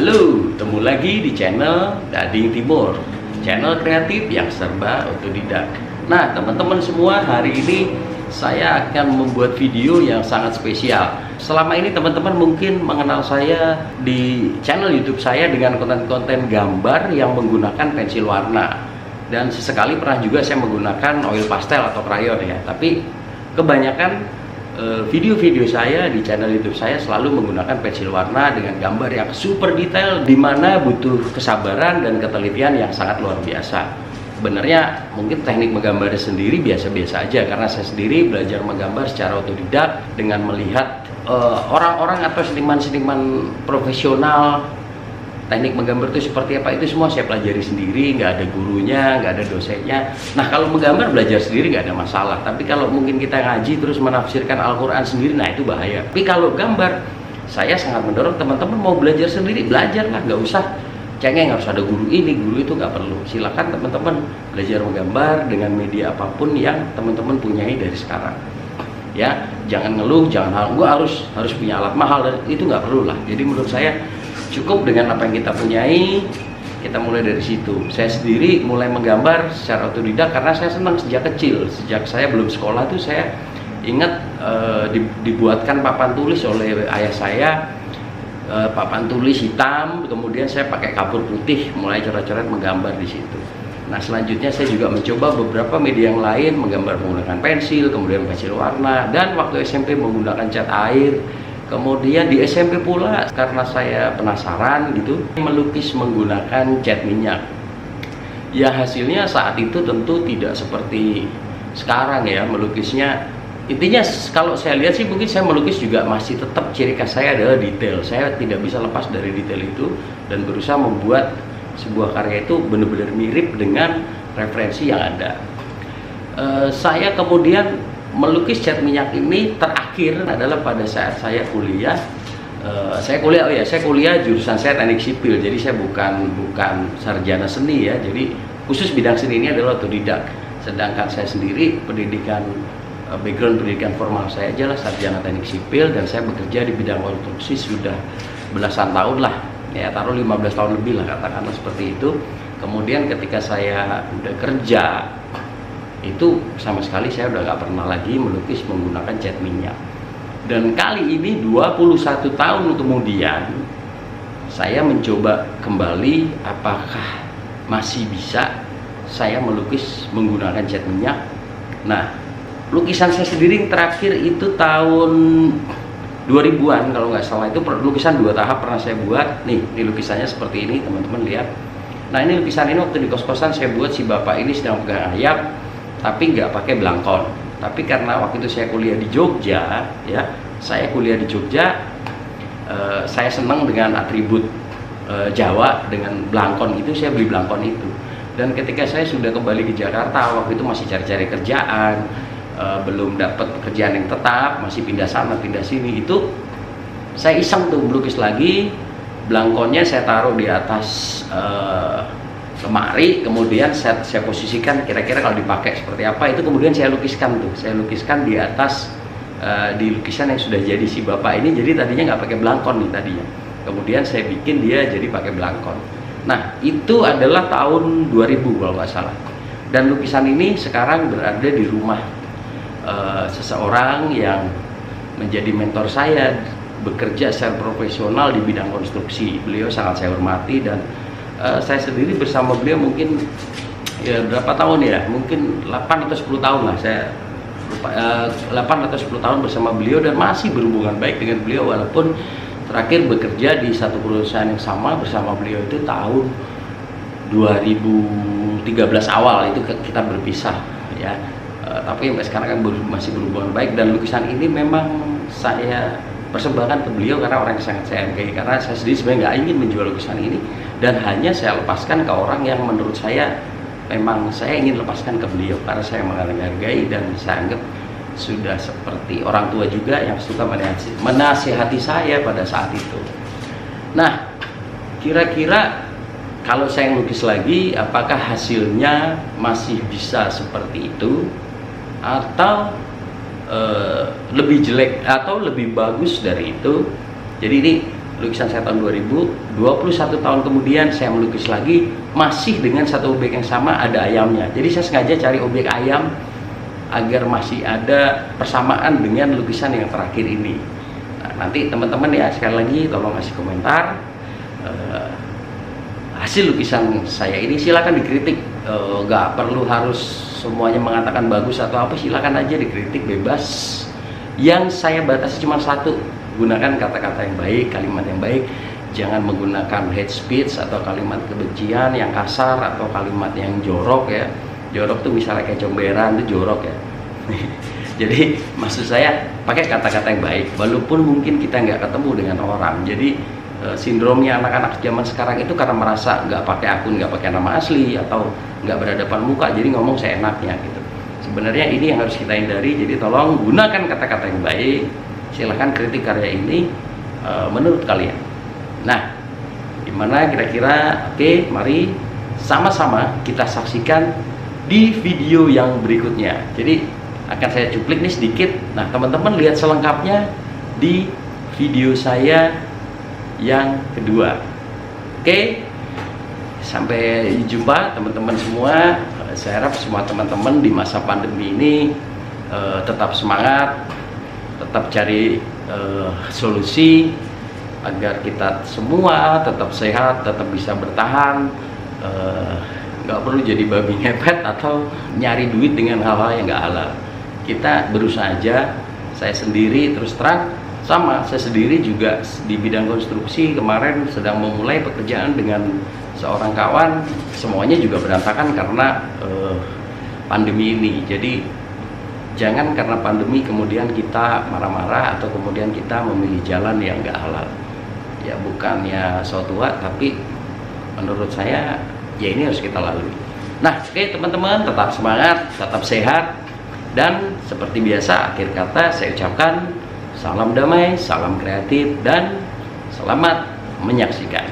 Halo, ketemu lagi di channel Dading Timur, channel kreatif yang serba otodidak. Nah, teman-teman semua, hari ini saya akan membuat video yang sangat spesial. Selama ini teman-teman mungkin mengenal saya di channel YouTube saya dengan konten-konten gambar yang menggunakan pensil warna. Dan sesekali pernah juga saya menggunakan oil pastel atau krayon ya. Tapi kebanyakan video-video saya di channel YouTube saya selalu menggunakan pensil warna dengan gambar yang super detail, di mana butuh kesabaran dan ketelitian yang sangat luar biasa. Sebenarnya mungkin teknik menggambar sendiri biasa-biasa aja, karena saya sendiri belajar menggambar secara otodidak dengan melihat orang-orang atau seniman-seniman profesional. Teknik menggambar itu seperti apa, itu semua saya pelajari sendiri, nggak ada gurunya, nggak ada dosennya. Nah, kalau menggambar belajar sendiri nggak ada masalah. Tapi kalau mungkin kita ngaji terus menafsirkan Al-Quran sendiri, nah itu bahaya. Tapi kalau gambar, saya sangat mendorong teman-teman mau belajar sendiri, belajarlah, nggak usah cengeng harus ada guru ini, guru itu, nggak perlu. Silakan teman-teman belajar menggambar dengan media apapun yang teman-teman punyai dari sekarang. Ya, jangan ngeluh, jangan harus punya alat mahal, dan itu nggak perlu lah. Jadi menurut saya cukup dengan apa yang kita punyai, kita mulai dari situ. Saya sendiri mulai menggambar secara otodidak karena saya senang sejak kecil. Sejak saya belum sekolah tuh saya ingat dibuatkan papan tulis oleh ayah saya, papan tulis hitam, kemudian saya pakai kapur putih, mulai coret-coret menggambar di situ. Nah, selanjutnya saya juga mencoba beberapa media yang lain, menggambar menggunakan pensil, kemudian pensil warna, dan waktu SMP menggunakan cat air. Kemudian di SMP pula, karena saya penasaran gitu, melukis menggunakan cat minyak. Ya, hasilnya saat itu tentu tidak seperti sekarang ya melukisnya. Intinya kalau saya lihat sih, mungkin saya melukis juga masih tetap ciri khas saya adalah detail. Saya tidak bisa lepas dari detail itu dan berusaha membuat sebuah karya itu benar-benar mirip dengan referensi yang ada. Saya kemudian melukis cat minyak ini terakhir adalah pada saat saya kuliah. Saya kuliah jurusan saya teknik sipil, jadi saya bukan sarjana seni ya. Jadi khusus bidang seni ini adalah otodidak. Sedangkan saya sendiri background pendidikan formal saya aja lah sarjana teknik sipil, dan saya bekerja di bidang konstruksi sudah belasan tahun lah, ya taruh 15 tahun lebih lah katakanlah seperti itu. Kemudian ketika saya udah kerja, itu sama sekali saya udah gak pernah lagi melukis menggunakan cat minyak. Dan kali ini 21 tahun kemudian saya mencoba kembali apakah masih bisa saya melukis menggunakan cat minyak. Nah, lukisan saya sendiri yang terakhir itu tahun 2000-an kalau nggak salah, itu lukisan 2 tahap pernah saya buat. Nih lukisannya seperti ini, teman-teman lihat. Nah, ini lukisan ini waktu di kos-kosan saya buat, si bapak ini sedang pegang ayam tapi nggak pakai belangkon. Tapi karena waktu itu saya kuliah di Jogja ya, saya senang dengan atribut Jawa dengan belangkon itu, saya beli belangkon itu. Dan ketika saya sudah kembali ke Jakarta, waktu itu masih cari-cari kerjaan, belum dapat pekerjaan yang tetap, masih pindah sana pindah sini, itu saya iseng tuh melukis lagi. Belangkonnya saya taruh di atas lemari, kemudian saya posisikan kira-kira kalau dipakai seperti apa, itu kemudian saya lukiskan di atas di lukisan yang sudah jadi si bapak ini. Jadi tadinya nggak pakai belangkon nih tadinya, kemudian saya bikin dia jadi pakai belangkon. Nah, itu adalah tahun 2000 kalau nggak salah, dan lukisan ini sekarang berada di rumah seseorang yang menjadi mentor saya, bekerja secara profesional di bidang konstruksi. Beliau sangat saya hormati, dan saya sendiri bersama beliau mungkin ya berapa tahun ya, mungkin 8 atau 10 tahun lah, saya lupa, 8 atau 10 tahun bersama beliau, dan masih berhubungan baik dengan beliau, walaupun terakhir bekerja di satu perusahaan yang sama bersama beliau itu tahun 2013 awal, itu kita berpisah ya. Tapi sampai sekarang kan masih berhubungan baik, dan lukisan ini memang saya persembahkan ke beliau karena orang yang sangat saya hargai. Karena saya sendiri sebenarnya nggak ingin menjual lukisan ini, dan hanya saya lepaskan ke orang yang menurut saya memang saya ingin lepaskan ke beliau, karena saya menghargai dan saya anggap sudah seperti orang tua juga yang suka menasihati saya pada saat itu. Nah, kira-kira kalau saya melukis lagi, apakah hasilnya masih bisa seperti itu, atau lebih jelek atau lebih bagus dari itu? Jadi ini lukisan saya tahun 2000, 21 tahun kemudian saya melukis lagi, masih dengan satu objek yang sama, ada ayamnya. Jadi saya sengaja cari objek ayam agar masih ada persamaan dengan lukisan yang terakhir ini. Nah, nanti teman-teman ya, sekali lagi tolong kasih komentar hasil lukisan saya ini, silakan dikritik, nggak perlu harus semuanya mengatakan bagus atau apa, silakan aja dikritik, bebas. Yang saya batasi cuma satu, gunakan kata-kata yang baik, kalimat yang baik, jangan menggunakan hate speech atau kalimat kebencian yang kasar atau kalimat yang jorok ya. Jorok tuh misalnya kayak comberan, itu jorok ya. Jadi maksud saya pakai kata-kata yang baik, walaupun mungkin kita nggak ketemu dengan orang. Jadi sindromnya anak-anak zaman sekarang itu karena merasa nggak pakai akun, nggak pakai nama asli atau nggak berhadapan muka, jadi ngomong seenaknya gitu. Sebenarnya ini yang harus kita hindari. Jadi tolong gunakan kata-kata yang baik. Silahkan kritik karya ini menurut kalian. Nah, gimana kira-kira? Oke, mari sama-sama kita saksikan di video yang berikutnya. Jadi akan saya cuplik nih sedikit. Nah, teman-teman lihat selengkapnya di video saya yang kedua. Oke, sampai jumpa teman-teman semua. Saya harap semua teman-teman di masa pandemi ini tetap semangat, tetap cari solusi agar kita semua tetap sehat, tetap bisa bertahan, nggak perlu jadi babi ngepet atau nyari duit dengan hal-hal yang nggak halal. Kita berusaha aja. Saya sendiri terus terang sama, saya sendiri juga di bidang konstruksi kemarin sedang memulai pekerjaan dengan seorang kawan, semuanya juga berantakan karena pandemi ini. Jadi jangan karena pandemi kemudian kita marah-marah atau kemudian kita memilih jalan yang nggak halal. Ya bukannya so tua, tapi menurut saya ya ini harus kita lalui. Nah, oke teman-teman, tetap semangat, tetap sehat, dan seperti biasa akhir kata saya ucapkan salam damai, salam kreatif, dan selamat menyaksikan.